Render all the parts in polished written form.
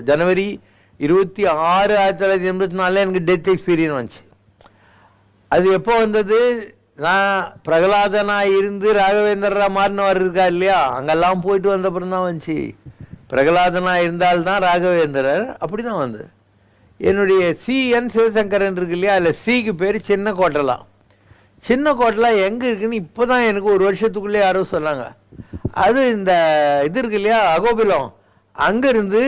ஜனவரி 26, 1984 எனக்கு death experience வந்துச்சு. அது எப்போ வந்தது? நான் பிரகலாதனாக இருந்து ராகவேந்திரரா மாறினவர் இருக்கா இல்லையா, அங்கெல்லாம் போயிட்டு வந்தப்புறம் தான் வந்துச்சு. பிரகலாதனாக இருந்தால்தான் ராகவேந்திரர், அப்படி தான் வந்தது. என்னுடைய சிஎன் சிவசங்கரன் இருக்கு இல்லையா, அதில் சிக்கு பேர் சின்ன கோட்டலாம். சின்ன கோட்டலாம் எங்கே இருக்குன்னு இப்போ தான் எனக்கு ஒரு வருஷத்துக்குள்ளே யாரோ சொன்னாங்க. அது இந்த இது இருக்கு இல்லையா அகோபிலம், அங்கேருந்து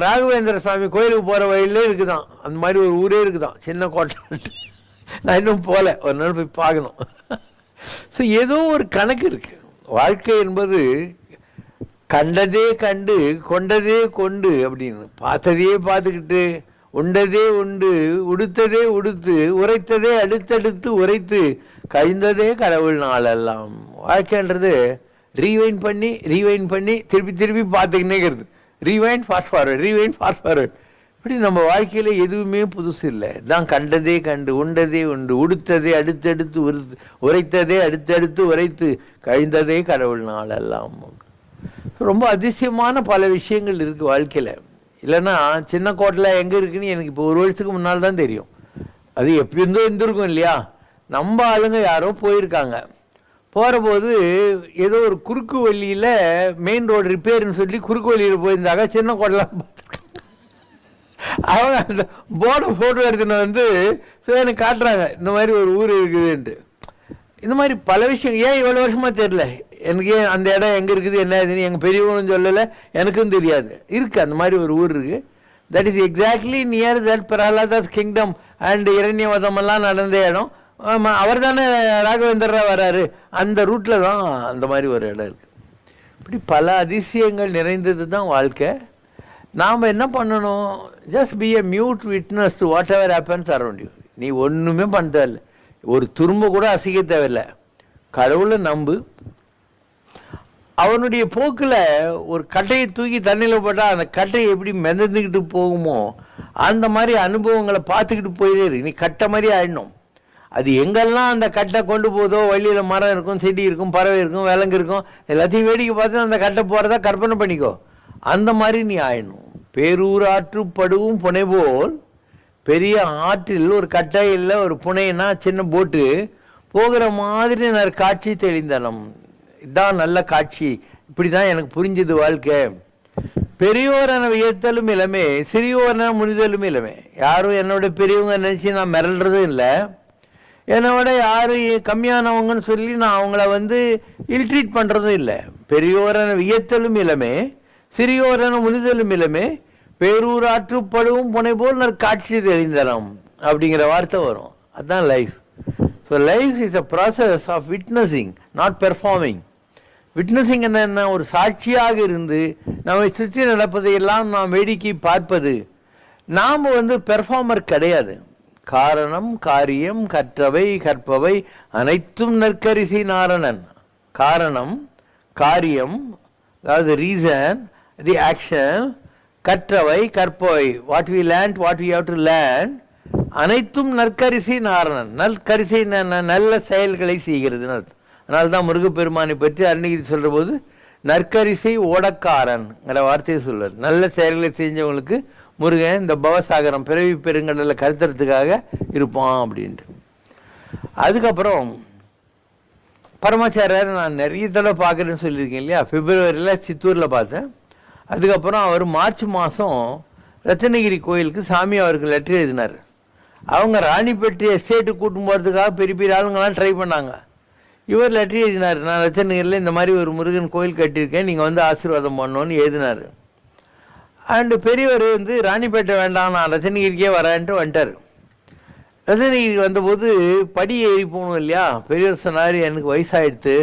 ராகவேந்திர சுவாமி கோயிலுக்கு போகிற வழியிலே இருக்குதான். அந்த மாதிரி ஒரு ஊரே இருக்குதான் சின்ன கோட்டை. நான் இன்னும் போகல, ஒரு நாள் போய் பார்க்கணும். ஸோ ஏதோ ஒரு கணக்கு இருக்குது. வாழ்க்கை என்பது கண்டதே கண்டு கொண்டதே கொண்டு அப்படின்னு, பார்த்ததையே பார்த்துக்கிட்டு, உண்டதே உண்டு, உடுத்ததே உடுத்து, உரைத்ததே அடுத்தடுத்து உரைத்து, கழிந்ததே கடவுள் நாளெல்லாம். வாழ்க்கைன்றது ரீவைண்ட் பண்ணி திருப்பி திருப்பி பார்த்துக்கினே இருக்கிறது. Rewind fast forward, rewind fast forward. இப்படி நம்ம வாழ்க்கையில் எதுவுமே புதுசு இல்லை. தான் கண்டதே கண்டு, உண்டதே உண்டு, உடுத்ததே அடுத்தடுத்து உரைத்ததே அடுத்தடுத்து உரைத்து, கழிந்ததே கடவுள் நாளெல்லாம். ரொம்ப அதிசயமான பல விஷயங்கள் இருக்குது வாழ்க்கையில். இல்லைன்னா சின்ன கோட்டில் எங்கே இருக்குன்னு எனக்கு இப்போ ஒரு வருஷத்துக்கு முன்னால் தான் தெரியும். அது எப்படிருந்தோ இருந்திருக்கும் இல்லையா. நம்ம ஆளுங்க யாரோ போயிருக்காங்க. போகிற போது ஏதோ ஒரு குறுக்கு வழியில் மெயின் ரோடு ரிப்பேர்னு சொல்லி குறுக்கு வழியில் போயிருந்தாங்க. சின்ன கோட்டெலாம் பார்த்துருக்காங்க. அவங்க அந்த போர்டை ஃபோட்டோ எடுத்துன்னு வந்து எனக்கு காட்டுறாங்க, இந்த மாதிரி ஒரு ஊர் இருக்குதுன்ட்டு. இந்த மாதிரி பல விஷயம். ஏன் இவ்வளோ வருஷமாக தெரியல எனக்கு, ஏன் அந்த இடம் எங்கே இருக்குது என்ன இதுன்னு எங்கள் பெரியவங்களும் சொல்லலை, எனக்கும் தெரியாது. இருக்குது அந்த மாதிரி ஒரு ஊர் இருக்குது. That is exactly near that Prahlad's kingdom and இரண்யவதமெல்லாம் நடந்த இடம். அவர் தானே ராகவேந்திரா வராரு, அந்த ரூட்டில் தான் அந்த மாதிரி ஒரு இடம் இருக்குது. இப்படி பல அதிசயங்கள் நிறைந்தது தான் வாழ்க்கை. நாம் என்ன பண்ணணும்? Just be a mute witness to what ever happens around you. நீ ஒன்றுமே பண்ண தேவையில்லை, ஒரு துரும்ப கூட அசைக்க தேவையில்லை. கடவுளை நம்பு. அவனுடைய போக்கில் ஒரு கட்டையை தூக்கி தண்ணியில் போட்டால் அந்த கட்டையை எப்படி மிதந்துக்கிட்டு போகுமோ அந்த மாதிரி அனுபவங்களை பார்த்துக்கிட்டு போயிட்டே இருக்கு. நீ கட்டை மாதிரி ஆயிடணும். அது எங்கெல்லாம் அந்த கட்டை கொண்டு போதோ, வழியில் மரம் இருக்கும், செடி இருக்கும், பறவை இருக்கும், விலங்கு இருக்கும், எல்லாத்தையும் வேடிக்கை பார்த்து அந்த கட்டை போகிறதா கற்பனை பண்ணிக்கோ. அந்த மாதிரி நீ ஆயிடணும். பேரூராற்று படுவும் புனை போல், பெரிய ஆற்றில் ஒரு கட்டை இல்லை ஒரு புனைன்னா சின்ன போட்டு போகிற மாதிரி காட்சி தெளிந்தனம். இதுதான் நல்ல காட்சி. இப்படி தான் எனக்கு புரிஞ்சது வாழ்க்கை. பெரியோரென வியத்தலும் இளமே, சிறியோரென முடிதலும் இளமே. யாரும் என்னோட பெரியவங்க நினச்சி நான் மிரள்றதும் இல்லை, என்னோட யாரும் கம்மியானவங்கன்னு சொல்லி நான் அவங்கள இல்ட்ரீட் பண்ணுறதும் இல்லை. பெரியோரென வியத்தலும் இளமே, சிறியோரென முடிதலும் இளமே, பேரூராற்று படுவும் புனை போல் காட்சி தெரிந்தனம் அப்படிங்கிற வார்த்தை வரும். அதுதான் life. So life is a process of witnessing, not performing. Witnessing என்ன? ஒரு சாட்சியாக இருந்து நம்மை சுற்றி நடப்பதையெல்லாம் நாம் வேடிக்கை பார்ப்பது. நாம் பெர்ஃபார்மர் கிடையாது. காரணம் காரியம் கற்றவை கற்பவை அனைத்தும் நற்கரிசி நாரணன். காரணம் காரியம், அதாவது ரீசன், தி ஆக்ஷன், கற்றவை கற்பவை, what we learn, what we have to learn, அனைத்தும் நற்கரிசி நாரணன். நற்கரிசி நல்ல செயல்களை செய்கிறது. அதனால தான் முருகப்பெருமானை பற்றி அருணகிரி சொல்கிற போது நற்கரிசை ஓடக்காரன்ங்கிற வார்த்தையை சொல்வார். நல்ல செயல்களை செஞ்சவங்களுக்கு முருகன் இந்த பவசாகரம் பிறவி பெருங்கடலில் கருத்துறதுக்காக இருப்பான் அப்படின்ட்டு. அதுக்கப்புறம் பரமாச்சாரியார் நான் நிறைய தடவை பார்க்குறேன்னு சொல்லியிருக்கேன் இல்லையா. பிப்ரவரியில் சித்தூரில் பார்த்தேன். அதுக்கப்புறம் அவர் மார்ச் மாதம் ரத்னகிரி கோயிலுக்கு சாமி அவருக்கு லெட்டர் எழுதினார். அவங்க ராணிப்பேட்டை எஸ்டேட்டுக்கு கூட்டும் போகிறதுக்காக பெரிய பெரிய ஆளுங்கெல்லாம் ட்ரை பண்ணாங்க. இவர் லெட்டர் எழுதினார், நான் ரத்னகிரியில் இந்த மாதிரி ஒரு முருகன் கோயில் கட்டியிருக்கேன், நீங்கள் ஆசீர்வாதம் பண்ணோன்னு எழுதினார். அண்டு பெரியவர் ராணிப்பேட்டை வேண்டாம், நான் ரத்னகிரிக்கே வரேன்ட்டு வந்துட்டார். ரத்னகிரி வந்தபோது படி ஏறி போகணும் இல்லையா. பெரியவர் சொன்னார், எனக்கு வயசாகிடுது,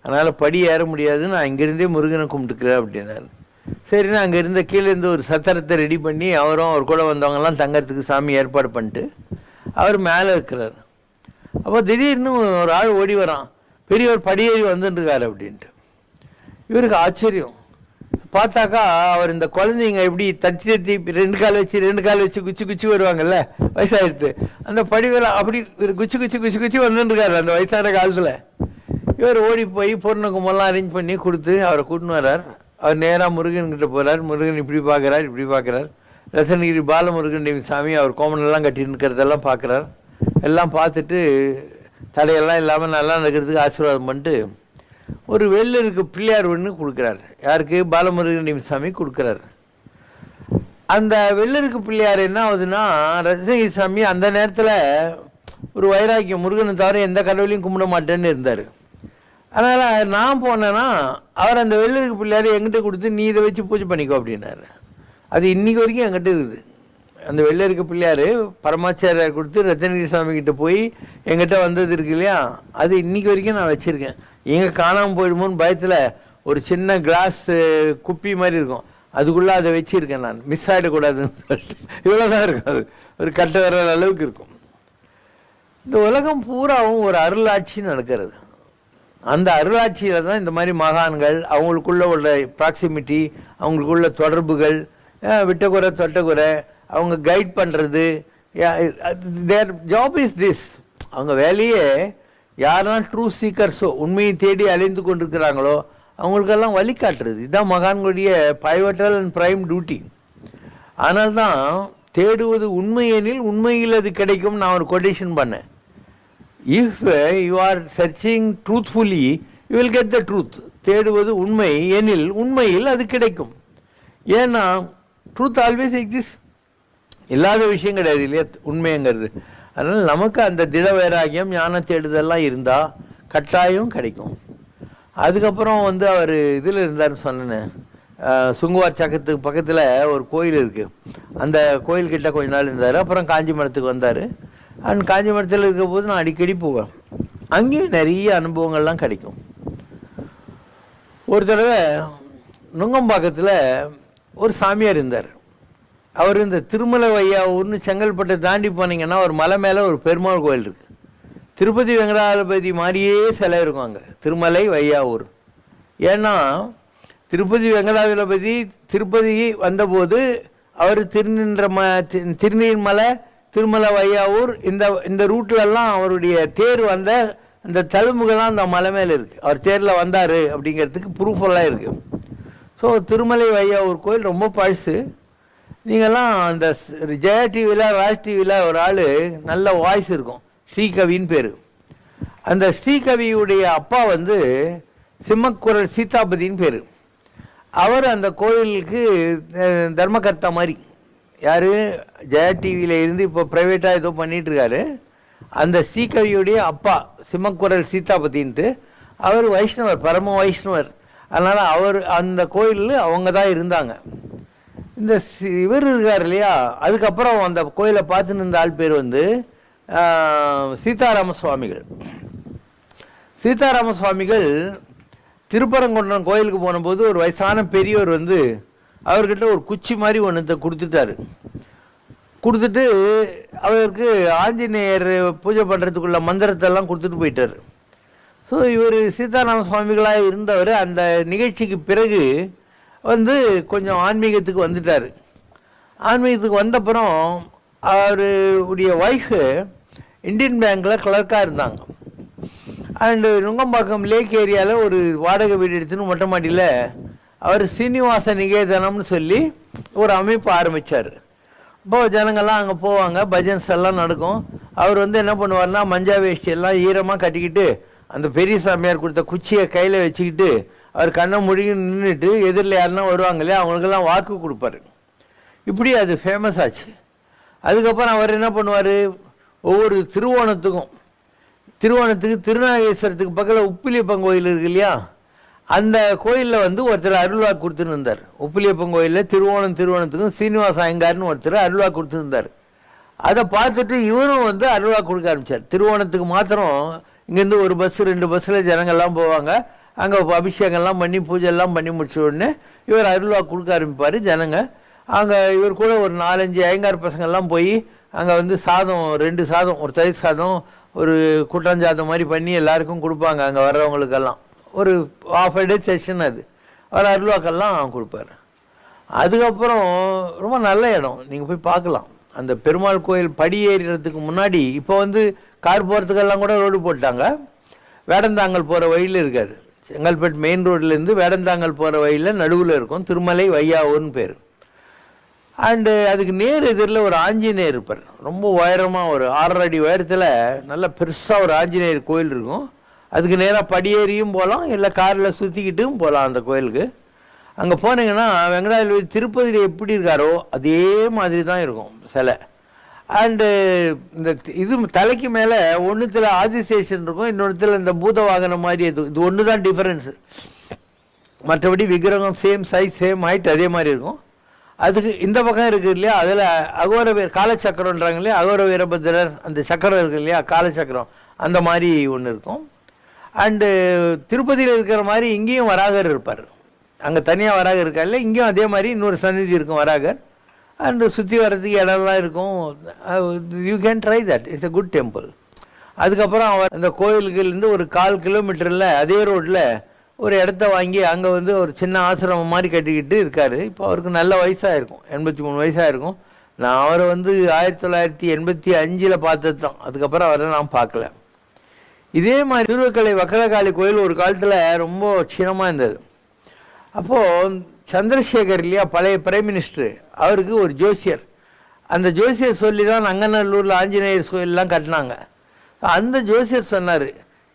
அதனால் படி ஏற முடியாது, நான் இங்கேருந்தே முருகனை கும்பிட்டுக்கிறேன் அப்படின்னாரு. சரின்னு அங்கே இருந்த கீழே இருந்து ஒரு சத்திரத்தை ரெடி பண்ணி அவரும் அவர் கூட வந்தவங்கெல்லாம் தங்கறதுக்கு சாமி ஏற்பாடு பண்ணிட்டு அவர் மேலே இருக்கிறார். அப்போ திடீர்னு ஒரு ஆள் ஓடி வரான், பெரியவர் படியேறி வந்துட்டுருக்காரு அப்படின்ட்டு. இவருக்கு ஆச்சரியம். பார்த்தாக்கா அவர் இந்த குழந்தைங்க எப்படி தத்தி தத்தி ரெண்டு கால் வச்சு குச்சி வருவாங்கல்ல, வயசாகிடுது, அந்த படிவேல அப்படி குச்சி வந்துட்டுருக்காரு அந்த வயசான காலத்தில். இவர் ஓடி போய் பொருணை கும்பெல்லாம் அரேஞ்ச் பண்ணி கொடுத்து அவரை கூட்டின்னு வர்றார். அவர் நேராக முருகன்கிட்ட போகிறார். முருகன் இப்படி பார்க்குறார், இப்படி பார்க்குறார். ரத்தனகிரி பாலமுருகன் சாமி அவர் கோமனெல்லாம் கட்டி இருக்கிறதெல்லாம் பார்க்குறார். எல்லாம் பார்த்துட்டு தடையெல்லாம் இல்லாமல் நல்லா நடக்கிறதுக்கு ஆசீர்வாதம் பண்ணிட்டு ஒரு வெள்ளருக்கு பிள்ளையார் ஒன்று கொடுக்குறார். யாருக்கு? பாலமுருகன் சாமி கொடுக்குறார். அந்த வெள்ளருக்கு பிள்ளையார் என்ன ஆகுதுன்னா, ரத்னகிரி சாமி அந்த நேரத்தில் ஒரு வைராக்கியம், முருகனை தவிர எந்த கடவுளையும் கும்பிட மாட்டேன்னு இருந்தார். அதனால் நான் போனேன்னா அவர் அந்த வெள்ளருக்கு பிள்ளையார் எங்கிட்ட கொடுத்து நீ இதை வச்சு பூஜை பண்ணிக்கோ அப்படின்னாரு. அது இன்றைக்கி வரைக்கும் என்கிட்ட இருக்குது. அந்த வெள்ளருக்கு பிள்ளையார் பரமாச்சாரியார் கொடுத்து ரத்னகிரி சாமிக்கிட்ட போய் எங்கிட்ட வந்தது இருக்கு இல்லையா, அது இன்றைக்கி வரைக்கும் நான் வச்சுருக்கேன். எங்கே காணாமல் போயிடுமோன்னு பயத்தில் ஒரு சின்ன கிளாஸ் குப்பி மாதிரி இருக்கும், அதுக்குள்ளே அதை வச்சுருக்கேன் நான், மிஸ் ஆகிடக்கூடாதுன்னு சொல்லிட்டு. இவ்வளோ தான் இருக்கும், அது ஒரு கட்ட வர அளவுக்கு இருக்கும். இந்த உலகம் பூராவும் ஒரு அருளாட்சி நடக்கிறது. அந்த அருளாட்சியில் தான் இந்த மாதிரி மகான்கள் அவங்களுக்குள்ள உள்ள ப்ராக்சிமிட்டி, அவங்களுக்குள்ள தொடர்புகள், விட்டக்குறை தொட்டக்குறை, அவங்க கைட் பண்ணுறது, தேர் ஜாப் இஸ் திஸ். அவங்க வேலையே யாரெல்லாம் ட்ரூ சீக்கர்ஸோ உண்மையை தேடி அலைந்து கொண்டிருக்கிறாங்களோ அவங்களுக்கெல்லாம் வழிகாட்டுறது. இதுதான் மகான்களுடைய பைவட்டல் அண்ட் ப்ரைம் டியூட்டி. ஆனால் தான் தேடுவது உண்மையெனில் உண்மையில் அது கிடைக்கும். நான் ஒரு கொட்டேஷன் பண்ணேன். If you are searching truthfully you will get the truth. தேடுவது உண்மை எனில் உண்மையில் அது கிடைக்கும். ஏன்னா ட்ரூத் ஆல்வேஸ் எக்ஸிஸ்ட். இல்லாத விஷயம் கிடையாது இல்லையா உண்மைங்கிறது. அதனால் நமக்கு அந்த திட வைராகியம் ஞான தேடுதெல்லாம் இருந்தால் கட்டாயம் கிடைக்கும். அதுக்கப்புறம் அவர் இதில் இருந்தார்னு சொன்னேன், சுங்குவார் சக்கத்துக்கு பக்கத்தில் ஒரு கோயில் இருக்குது. அந்த கோயில்கிட்ட கொஞ்ச நாள் இருந்தார். அப்புறம் காஞ்சிமரத்துக்கு வந்தார். அண்ட் காஞ்சிமரத்தில் இருக்கிற போது நான் அடிக்கடி போவேன். அங்கேயும் நிறைய அனுபவங்கள்லாம் கிடைக்கும். ஒரு தடவை நுங்கம்பாக்கத்தில் ஒரு சாமியார் இருந்தார். அவர் இந்த திருமலை வையாவூர்னு செங்கல்பட்டை தாண்டி போனீங்கன்னா ஒரு மலை மேலே ஒரு பெருமாள் கோயில் இருக்குது. திருப்பதி வெங்கடாஜலபதி மாதிரியே சிலை இருக்கும் அங்கே, திருமலை வையாவூர். ஏன்னா திருப்பதி வெங்கடாஜலபதி திருப்பதி வந்தபோது அவர் திருநீர்மலை, திருமலை வையாவூர் இந்த ரூட்லெல்லாம் அவருடைய தேர் வந்த அந்த தழும்புகள்லாம் அந்த மலை மேலே இருக்குது. அவர் தேரில் வந்தார் அப்படிங்கிறதுக்கு ப்ரூஃபெல்லாம் இருக்குது. ஸோ திருமலை வையாவூர் கோயில் ரொம்ப பழசு. நீங்கள்லாம் அந்த ஜெயா டிவியில், ராஜ் டிவியில் ஒரு ஆள் நல்ல வாய்ஸ் இருக்கும், ஸ்ரீகவின்னு பேர். அந்த ஸ்ரீகவியுடைய அப்பா சிம்மக்குரல் சீதாபதின்னு பேர். அவர் அந்த கோயிலுக்கு தர்மகர்த்தா மாதிரி. யார்? ஜெயா டிவியில் இருந்து இப்போ ப்ரைவேட்டாக ஏதோ பண்ணிகிட்ருக்காரு. அந்த ஸ்ரீகவியுடைய அப்பா சிம்மக்குரல் சீதாபதின்ட்டு அவர் வைஷ்ணவர், பரம வைஷ்ணவர். அதனால் அவர் அந்த கோயிலில் அவங்க தான் இருந்தாங்க. இந்த இவர் இருக்கார் இல்லையா, அதுக்கப்புறம் அந்த கோயிலை பார்த்துன்னு இருந்த ஆள் பேர் சீதாராம சுவாமிகள். சீதாராம சுவாமிகள் திருப்பரங்குன்றம் கோயிலுக்கு போனபோது ஒரு வயசான பெரியவர் அவர்கிட்ட ஒரு குச்சி மாதிரி ஒன்று கொடுத்துட்டாரு. கொடுத்துட்டு அவருக்கு ஆஞ்சநேயர் பூஜை பண்ணுறதுக்குள்ள மந்திரத்தெல்லாம் கொடுத்துட்டு போயிட்டார். ஸோ இவர் சீதாராம சுவாமிகளாக இருந்தவர் அந்த நிகழ்ச்சிக்கு பிறகு கொஞ்சம் ஆன்மீகத்துக்கு வந்துட்டார். ஆன்மீகத்துக்கு வந்தப்புறம் அவருடைய ஒய்ஃபு இந்தியன் பேங்க்கில் கிளர்க்காக இருந்தாங்க. அண்டு நுங்கம்பாக்கம் லேக் ஏரியாவில் ஒரு வாடகை வீடு எடுத்துன்னு மொட்டை மாடியில் அவர் ஸ்ரீனிவாச நிகேதனம்னு சொல்லி ஒரு அமைப்பு ஆரம்பித்தார். இப்போது ஜனங்கள்லாம் அங்கே போவாங்க, பஜன்ஸ் எல்லாம் நடக்கும். அவர் என்ன பண்ணுவார்னா மஞ்சா வேஷ்டி எல்லாம் ஈரமாக கட்டிக்கிட்டு அந்த பெரிய சாமியார் கொடுத்த குச்சியை கையில் வச்சுக்கிட்டு அவர் கண்ணை முழுகி நின்றுட்டு எதிரில் யாருன்னா வருவாங்க இல்லையா அவங்களுக்கெல்லாம் வாக்கு கொடுப்பாரு. இப்படி அது ஃபேமஸ் ஆச்சு. அதுக்கப்புறம் அவர் என்ன பண்ணுவார், ஒவ்வொரு திருவோணத்துக்கு திருநாகேஸ்வரத்துக்கு பக்கத்தில் உப்பிலியப்பன் கோயில் இருக்கு இல்லையா, அந்த கோயிலில் ஒருத்தர் அருள்வாக்கு கொடுத்துன்னு இருந்தார். உப்பிலியப்பன் கோயிலில் திருவோணத்துக்கும் சீனிவாச ஐயங்கார்னு ஒருத்தர் அருள்வாக்கு கொடுத்துருந்தார். அதை பார்த்துட்டு இவரும் அருள்வாக்கு கொடுக்க ஆரம்பித்தார். திருவோணத்துக்கு மாத்திரம் இங்கேருந்து ஒரு பஸ்ஸு 2 பஸ்ஸில் ஜனங்கள்லாம் போவாங்க. அங்கே அபிஷேகம்லாம் பண்ணி பூஜைலாம் பண்ணி முடிச்ச உடனே இவர் அருள்வாக்கு கொடுக்க ஆரம்பிப்பார். ஜனங்க அங்கே இவர் கூட ஒரு 4-5 ஐயங்கார் பசங்கள்லாம் போய் அங்கே சாதம் 2 சாதம், ஒரு தயிர் சாதம், ஒரு கூட்டாஞ்சாதம் மாதிரி பண்ணி எல்லாருக்கும் கொடுப்பாங்க. அங்கே வர்றவங்களுக்கெல்லாம் ஒரு ½ டே செஷன் அது. அவர் அருள்வாக்கெல்லாம் கொடுப்பார். அதுக்கப்புறம் ரொம்ப நல்ல இடம், நீங்கள் போய் பார்க்கலாம். அந்த பெருமாள் கோயில் படி ஏறுறதுக்கு முன்னாடி இப்போ கார் போகிறதுக்கெல்லாம் கூட ரோடு போட்டாங்க. வேடந்தாங்கல் போகிற வழியில் இருக்காது. செங்கல்பட்டு மெயின் ரோட்லேருந்து வேடந்தாங்கல் போகிற வழியில் நடுவில் இருக்கும், திருமலை வையாவூர்னு பேர். அண்டு அதுக்கு நேர் எதிரில் ஒரு ஆஞ்சநேயர் இருப்பார், ரொம்ப உயரமாக ஒரு 6 அடி உயரத்தில் நல்ல பெருசாக ஒரு ஆஞ்சநேயர் கோயில் இருக்கும். அதுக்கு நேராக படியேறியும் போகலாம், இல்லை காரில் சுற்றிக்கிட்டும் போகலாம் அந்த கோயிலுக்கு. அங்கே போனீங்கன்னா வெங்கடாஜலபதி திருப்பதியில் எப்படி இருக்காரோ அதே மாதிரி தான் இருக்கும் சிலை. அண்டு இந்த இது தலைக்கு மேலே ஒன்றுத்தில் ஆதிசேஷன் இருக்கும், இன்னொன்றுத்தில் இந்த பூத வாகனம் மாதிரி இது ஒன்று தான் டிஃப்ரென்ஸு. மற்றபடி விக்கிரகம் சேம் சைஸ் சேம் ஹைட் அதே மாதிரி இருக்கும். அதுக்கு இந்த பக்கம் இருக்குது இல்லையா, அதில் அகோர காலச்சக்கரம்ன்றாங்க இல்லையா, அகோர வீரபத்திரர் அந்த சக்கரம் இருக்குது இல்லையா, காலச்சக்கரம் அந்த மாதிரி ஒன்று இருக்கும். அண்டு திருப்பதியில் இருக்கிற மாதிரி இங்கேயும் வராகர் இருப்பார், அங்கே தனியாக வராகர் இருக்கா இல்லை, இங்கேயும் அதே மாதிரி இன்னொரு சந்நிதி இருக்கும் வராகர். அண்டு சுற்றி வர்றதுக்கு இடம்லாம் இருக்கும். You can try that, it's a good temple. அதுக்கப்புறம் அவர் அந்த கோயிலுக்குலேருந்து ஒரு 1/4 கிலோமீட்டரில் அதே ரோட்டில் ஒரு இடத்த வாங்கி அங்கே வந்து ஒரு சின்ன ஆசிரமம் மாதிரி கட்டிக்கிட்டு இருக்கார். இப்போ அவருக்கு நல்ல வயசாக இருக்கும், 83 வயசாக இருக்கும். நான் அவரை வந்து 1985 பார்த்தது தான், அதுக்கப்புறம் அவரை நான் பார்க்கல. இதே மாதிரி திருவக்கலை வக்கரகாளி கோயில் ஒரு காலத்தில் ரொம்ப க்ஷீணமாக இருந்தது. அப்போது சந்திரசேகர் இல்லையா, பழைய பிரைம் மினிஸ்டர், அவருக்கு ஒரு ஜோசியர், அந்த ஜோசியர் சொல்லி தான் நங்கநல்லூரில் ஆஞ்சநேயர் கோயிலெலாம் கட்டினாங்க. அந்த ஜோசியர் சொன்னார்,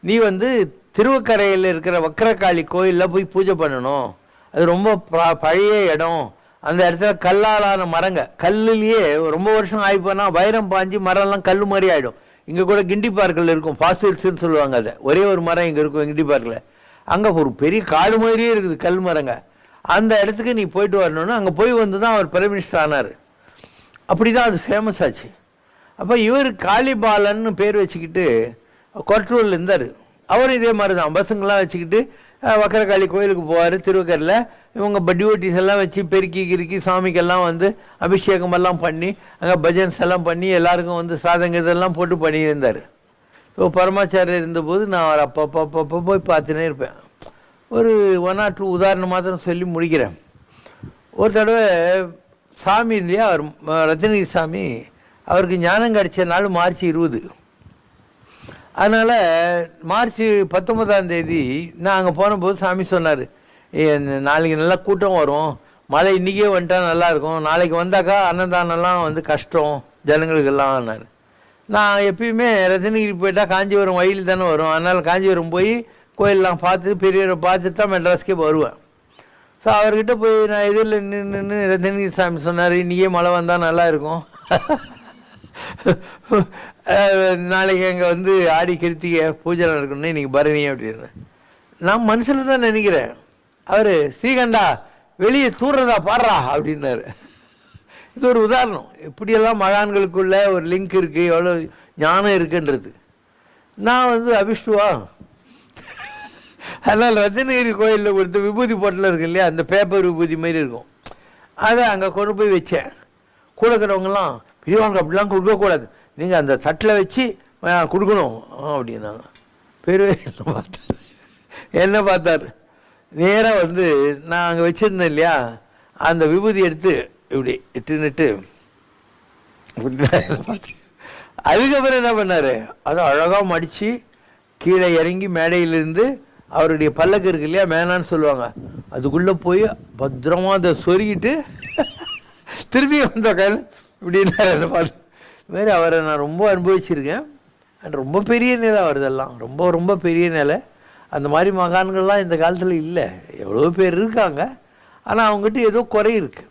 நீ வந்து திருவக்கரையில் இருக்கிற வக்கரகாளி கோயிலில் போய் பூஜை பண்ணணும், அது ரொம்ப பழைய இடம், அந்த இடத்துல கல்லாலான மரங்க, கல்லுலேயே ரொம்ப வருஷம் ஆகிப்போனா வைரம் பாஞ்சு மரம்லாம் கல் மாதிரி ஆகிடும். இங்கே கூட கிண்டி பார்க்கில் இருக்கும், ஃபாசில்ஸ்ன்னு சொல்லுவாங்க, அதை ஒரே ஒரு மரம் இங்கே இருக்கும் கிண்டி பார்க்கில், அங்கே ஒரு பெரிய காடு மாதிரியே இருக்குது கல் மரங்க. அந்த இடத்துக்கு நீ போயிட்டு வரணும்னு அங்கே போய் வந்து தான் அவர் பிரைம் மினிஸ்டர் ஆனார். அப்படி தான் அது ஃபேமஸ் ஆச்சு. அப்போ இவர் காளிபாலன்னு பேர் வச்சுக்கிட்டு கொற்றூரில் இருந்தார். அவர் இதே மாதிரி தான் பஸ்ஸுங்கெல்லாம் வச்சுக்கிட்டு வக்கரகாளி கோயிலுக்கு போவார். திருவக்கரில் இவங்க டியூட்டிஸ் எல்லாம் வச்சு பெருக்கி கிருக்கி சாமிக்கெல்லாம் வந்து அபிஷேகம் எல்லாம் பண்ணி அங்கே பஜன்ஸ் எல்லாம் பண்ணி எல்லாருக்கும் வந்து சாதங்கதெல்லாம் போட்டு பண்ணியிருந்தார். ஸோ பரமாச்சாரியர் இருந்தபோது நான் அவர் அப்பப்போ போய் பார்த்துனே இருப்பேன். ஒரு 1 or 2 உதாரணம் மாத்திரம் சொல்லி முடிக்கிறேன். ஒரு தடவை சாமி இல்லையா, அவர் ரத்னகிரி சாமி, அவருக்கு ஞானம் கிடைச்ச நாள் மார்ச் 20. அதனால் மார்ச் 19 நான் அங்கே போனபோது சாமி சொன்னார், நாளைக்கு நல்லா கூட்டம் வரும், மழை இன்றைக்கே வந்துட்டா நல்லாயிருக்கும், நாளைக்கு வந்தாக்கா அன்னதானம்லாம் வந்து கஷ்டம் ஜனங்களுக்கெல்லாம்னாரு. நான் எப்பயுமே ரத்னகிரி போயிட்டால் காஞ்சிபுரம் வயலில் தானே வரும், அதனால் காஞ்சிபுரம் போய் கோயிலெலாம் பார்த்து பெரியவரை பார்த்துட்டு தான் மெட்ராஸ்க்கே வருவேன். ஸோ அவர்கிட்ட போய் நான் எதிரில் நின்று ரத்னகிரி சாமி சொன்னார், இன்றைக்கே மழை வந்தால் நல்லாயிருக்கும், நாளைக்கு அங்கே வந்து ஆடி கிருத்திகை பூஜை நடக்கணும்னு இன்றைக்கி பரணி அப்படின்னு. நான் மனசில் தான் நினைக்கிறேன். அவர் ஸ்ரீகண்டா வெளியே தூர்றதா பாடுறா அப்படின்னாரு. இது ஒரு உதாரணம், இப்படியெல்லாம் மகான்களுக்குள்ள ஒரு லிங்க் இருக்குது, எவ்வளோ ஞானம் இருக்குன்றது. நான் வந்து அபிஷ்டுவா, அதனால் ரத்னகிரி கோயிலில் கொடுத்த விபூதி பொட்டில் இருக்கு இல்லையா, அந்த பேப்பர் விபூதி மாதிரி இருக்கும், அதை அங்கே கொண்டு போய் வச்சேன். கூட இருக்கிறவங்கலாம், பெரியவங்க அப்படிலாம் கொடுக்கக்கூடாது, நீங்கள் அந்த தட்டில் வச்சு கொடுக்கணும் அப்படின்னாங்க. பெரிய என்ன பார்த்தார், நேராக வந்து நான் அங்கே வச்சுருந்தேன் இல்லையா, அந்த விபூதி எடுத்து இப்படி இட்டுன்னுட்டு அதுக்கப்புறம் என்ன பண்ணார், அதை அழகாக மடித்து கீழே இறங்கி மேடையிலிருந்து அவருடைய பல்லக்கு இருக்கு இல்லையா, மேனான்னு சொல்லுவாங்க, அதுக்குள்ளே போய் பத்திரமா அதை சொருகிட்டு திரும்பி வந்த கையில் இப்படின்னு பார்த்து. இதுமாரி அவரை நான் ரொம்ப அனுபவிச்சிருக்கேன். அண்ட் ரொம்ப பெரிய நிலை வருதெல்லாம், ரொம்ப ரொம்ப பெரிய நிலை. அந்த மாதிரி மகான்கள்லாம் இந்த காலத்தில் இல்லை, எவ்வளோ பேர் இருக்காங்க, ஆனால் அவங்ககிட்ட ஏதோ குறை இருக்குது.